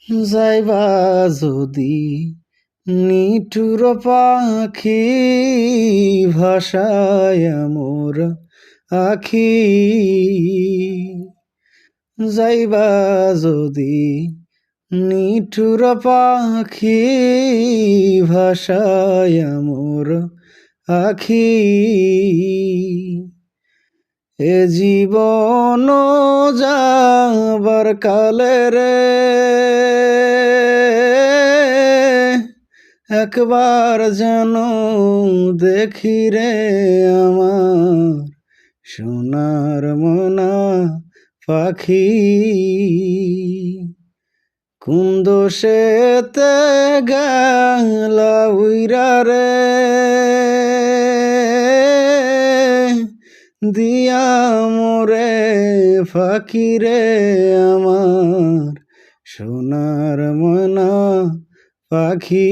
যাইবা যদি নিঠুর পাখি ভাষায় মোর আখি, যাইবা যদি নিঠুর পাখি ভাষায় মোর আখি, এ জীবন যাবার কালে রে একবার যেন দেখি রে আমার সোনার মনা পাখি। কোন দোষেতে গেলা উইরা রে দিয়া মোরে ফাঁকি রে আমার সোনার মনা পাখি।